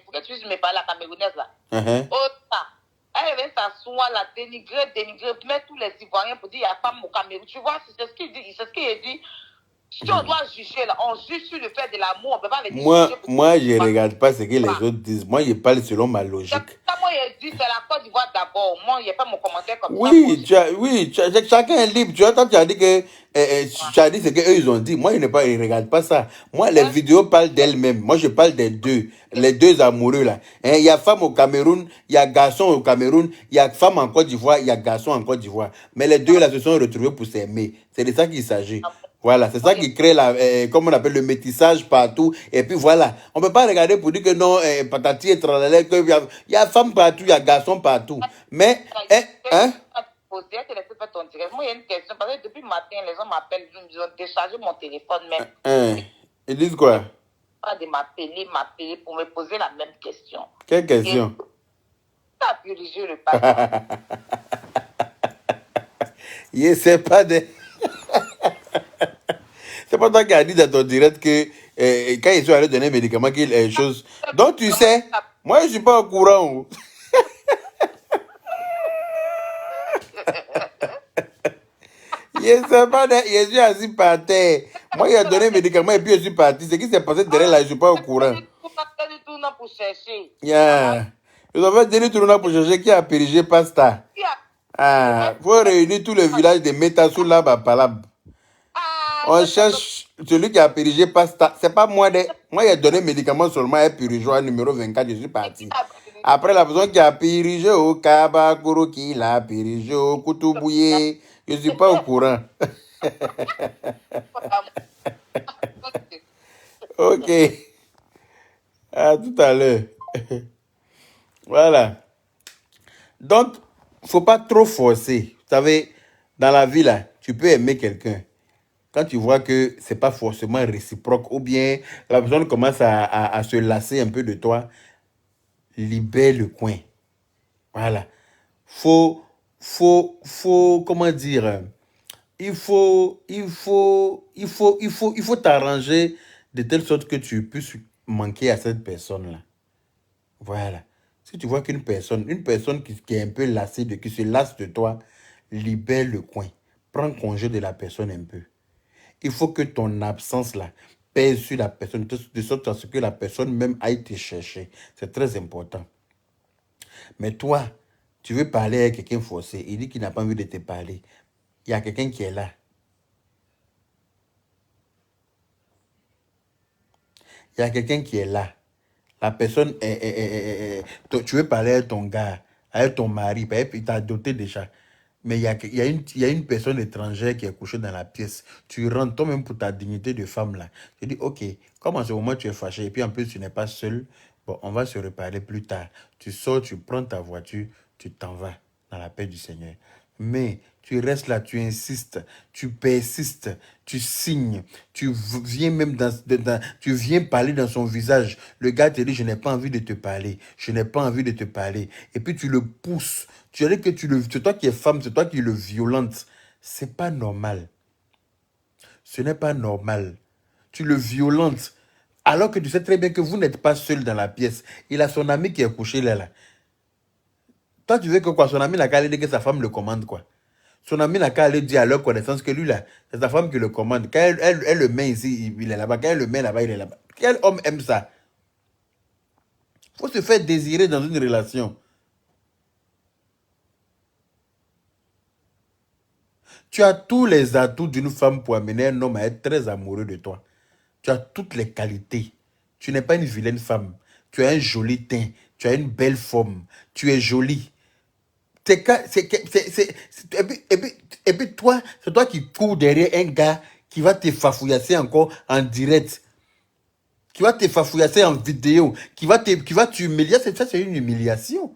Pour que tu puisses me parler, la camerounaise là. Elle vient s'asseoir, la dénigrer, mettre tous les Ivoiriens pour dire qu'il y a femme au Cameroun. Tu vois, c'est ce qu'il dit, c'est ce qu'il dit. Si on doit juger là, on juge sur le fait de l'amour, on peut pas le dire. Moi, je ne regarde pas ce que les autres disent. Moi, je parle selon ma logique. Moi, je dis, c'est la Côte d'Ivoire d'abord. Moi, il n'y a pas mon commentaire comme ça. Chacun est libre. Tu vois, toi, tu as dit que tu as dit ce qu'eux, ils ont dit. Moi, je ne regarde pas ça. Moi, les vidéos parlent d'elles-mêmes. Moi, je parle des deux. Les deux amoureux, là. Il y a femme au Cameroun, il y a garçon au Cameroun, il y a femme en Côte d'Ivoire, il y a garçon en Côte d'Ivoire. Mais les deux, là, se sont retrouvés pour s'aimer. C'est de ça qu'il s'agit. Voilà, c'est ça qui crée comme on appelle le métissage partout. Et puis voilà, on ne peut pas regarder pour dire que non, patati et tralala, il y a femme partout, il y a garçon partout. Mais, hein? Moi, il y a une question, parce que depuis le matin, les gens m'appellent, ils ont déchargé mon téléphone même. Ils disent quoi? Pas de m'appeler pour me poser la même question. Quelle question? Tu as dirigé le patron. C'est pas de... C'est pas toi qui as dit dans ton direct que quand ils sont allés donner un médicament, qu'il y a des choses. Donc tu sais, moi je suis pas au courant. C'est pas de... Je suis assis par terre. Moi, il a donné un médicament et puis je suis parti. Ce qui s'est passé derrière là, je suis pas au courant. Pour chercher. Yeah. Ils ont fait donner tout le monde pour chercher qui a périgé pasta. Ah, faut réunir tout le village de Metassou là, Palab. On cherche celui qui a périgé pasta. C'est pas moi. Moi, il a donné un médicament seulement à périgeoire numéro 24. Je suis parti. Après, la personne qui a périgé au Kabakuru, qui l'a périgé au Koutoubouye. Je suis pas au courant. Ok. À tout à l'heure. Voilà. Donc, faut pas trop forcer. Vous savez, dans la vie, là, tu peux aimer quelqu'un. Quand tu vois que c'est pas forcément réciproque, ou bien la personne commence à se lasser un peu de toi, libère le coin. Voilà. Comment dire, il faut t'arranger de telle sorte que tu puisses manquer à cette personne-là. Voilà. Si tu vois qu'une personne, qui est un peu lassée, qui se lasse de toi, libère le coin. Prends congé de la personne un peu. Il faut que ton absence là pèse sur la personne, de sorte à ce que la personne même aille te chercher. C'est très important. Mais toi, tu veux parler avec quelqu'un forcé, il dit qu'il n'a pas envie de te parler. Il y a quelqu'un qui est là. Il y a quelqu'un qui est là. La personne tu veux parler avec ton gars, avec ton mari, il t'a doté déjà. Mais il y a une personne étrangère qui est couchée dans la pièce. Tu rentres toi-même pour ta dignité de femme là. Tu dis, ok, comme en ce moment tu es fâché et puis en plus tu n'es pas seul, bon, on va se reparler plus tard. Tu sors, tu prends ta voiture, tu t'en vas dans la paix du Seigneur. Mais tu restes là, tu insistes, tu persistes, tu signes, tu viens même tu viens parler dans son visage. Le gars te dit, je n'ai pas envie de te parler, je n'ai pas envie de te parler. Et puis tu le pousses. Tu dis que c'est toi qui es femme, c'est toi qui le violente. C'est pas normal. Ce n'est pas normal. Tu le violentes. Alors que tu sais très bien que vous n'êtes pas seul dans la pièce. Il a son ami qui est couché là. Toi, tu veux que quoi? Son ami n'a qu'à aller dire que sa femme le commande, quoi. Son ami n'a qu'à aller dire à leur connaissance que lui, là, c'est sa femme qui le commande. Quand elle le met ici, il est là-bas. Quand elle le met là-bas, il est là-bas. Quel homme aime ça? Il faut se faire désirer dans une relation. Tu as tous les atouts d'une femme pour amener un homme à être très amoureux de toi. Tu as toutes les qualités. Tu n'es pas une vilaine femme. Tu as un joli teint. Tu as une belle forme. Tu es jolie. Et puis toi, c'est toi qui cours derrière un gars qui va te fafouillasser encore en direct. Qui va te fafouillasser en vidéo. Qui va t'humilier. Ça, c'est une humiliation.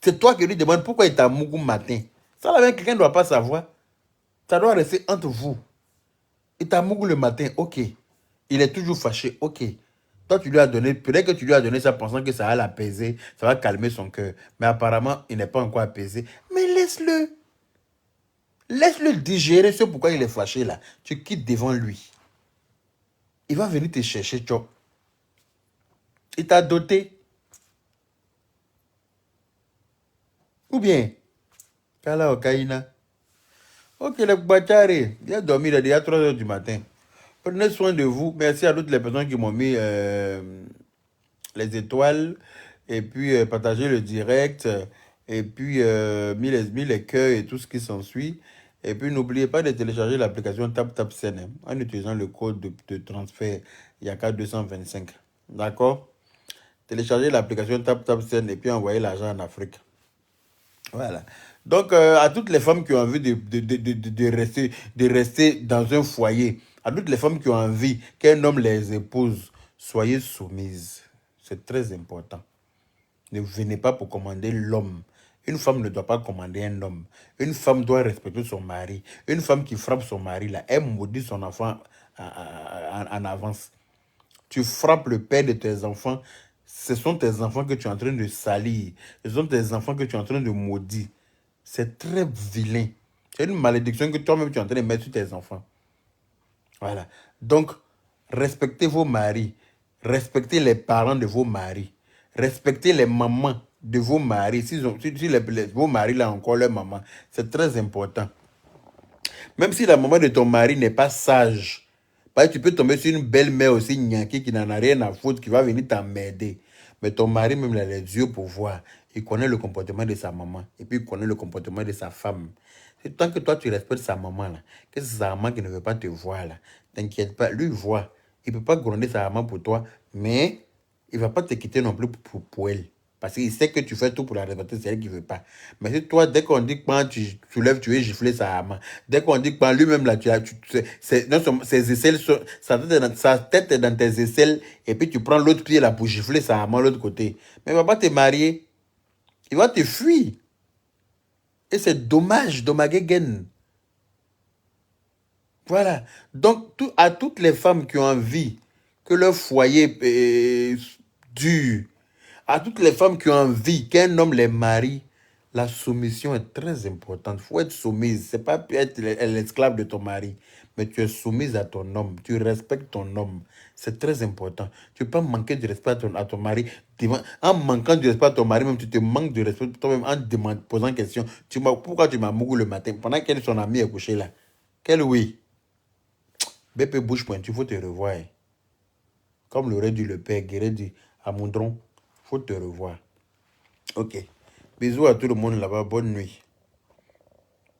C'est toi qui lui demandes pourquoi il t'a mougou matin. Ça, là, quelqu'un ne doit pas savoir. Ça doit rester entre vous. Il t'a mougou le matin, ok. Il est toujours fâché, ok. Toi, tu lui as donné, peut-être que tu lui as donné ça pensant que ça va l'apaiser, ça va calmer son cœur. Mais apparemment, il n'est pas encore apaisé. Mais laisse-le. Laisse-le digérer ce pourquoi il est fâché là. Tu quittes devant lui. Il va venir te chercher, tu vois. Il t'a doté. Ou bien, Kala Okaina. Ok, le Bachari, il a dormi, il est déjà 3 h du matin. Prenez soin de vous. Merci à toutes les personnes qui m'ont mis les étoiles et puis partagé le direct et puis mis les cœurs et tout ce qui s'ensuit. Et puis n'oubliez pas de télécharger l'application TapTapSend en utilisant le code de transfert Yaka 225. D'accord? Téléchargez l'application TapTapSend et puis envoyez l'argent en Afrique. Voilà. Donc, à toutes les femmes qui ont envie de rester dans un foyer, à toutes les femmes qui ont envie qu'un homme les épouse, soyez soumises. C'est très important. Ne venez pas pour commander l'homme. Une femme ne doit pas commander un homme. Une femme doit respecter son mari. Une femme qui frappe son mari, là, elle maudit son enfant en avance. tu frappes le père de tes enfants, ce sont tes enfants que tu es en train de salir. Ce sont tes enfants que tu es en train de maudire. C'est très vilain. C'est une malédiction que toi-même tu es en train de mettre sur tes enfants. Voilà. Donc, respectez vos maris. Respectez les parents de vos maris. Respectez les mamans de vos maris. Si vos maris là encore leur maman, c'est très important. Même si la maman de ton mari n'est pas sage, tu peux tomber sur une belle-mère aussi niaquée qui n'en a rien à foutre, qui va venir t'emmerder. Mais ton mari, même, il a les yeux pour voir. Il connaît le comportement de sa maman. Et puis, il connaît le comportement de sa femme. C'est tant que toi, tu respectes sa maman, là, que c'est sa maman qui ne veut pas te voir, là. T'inquiète pas, lui, il voit. Il ne peut pas gronder sa maman pour toi, mais il ne va pas te quitter non plus pour elle. Parce qu'il sait que tu fais tout pour la respecter, c'est elle qui ne veut pas. Mais si toi, dès qu'on dit que quand tu lèves, tu veux gifler sa maman. Dès qu'on dit que quand lui-même, là, ses aisselles, sa tête est dans tes aisselles, et puis tu prends l'autre pied là pour gifler sa maman de l'autre côté. Mais il ne va pas te marier. Il va te fuir. Et c'est dommage, dommagegen. Voilà. Donc, à toutes les femmes qui ont envie que leur foyer dure, à toutes les femmes qui ont envie qu'un homme les marie, la soumission est très importante. Il faut être soumise. Ce n'est pas être l'esclave de ton mari, mais tu es soumise à ton homme. Tu respectes ton homme. C'est très important. Tu ne peux pas manquer de respect à ton mari. En manquant de respect à ton mari, même tu te manques de respect toi-même en posant question. Pourquoi tu m'as mouru le matin pendant qu'elle son amie est couchée là? Quel oui? BP bouche pointue, il faut te revoir. Comme l'aurait dit le père Guéret dit à Moudron, il faut te revoir. Ok. Bisous à tout le monde là-bas. Bonne nuit.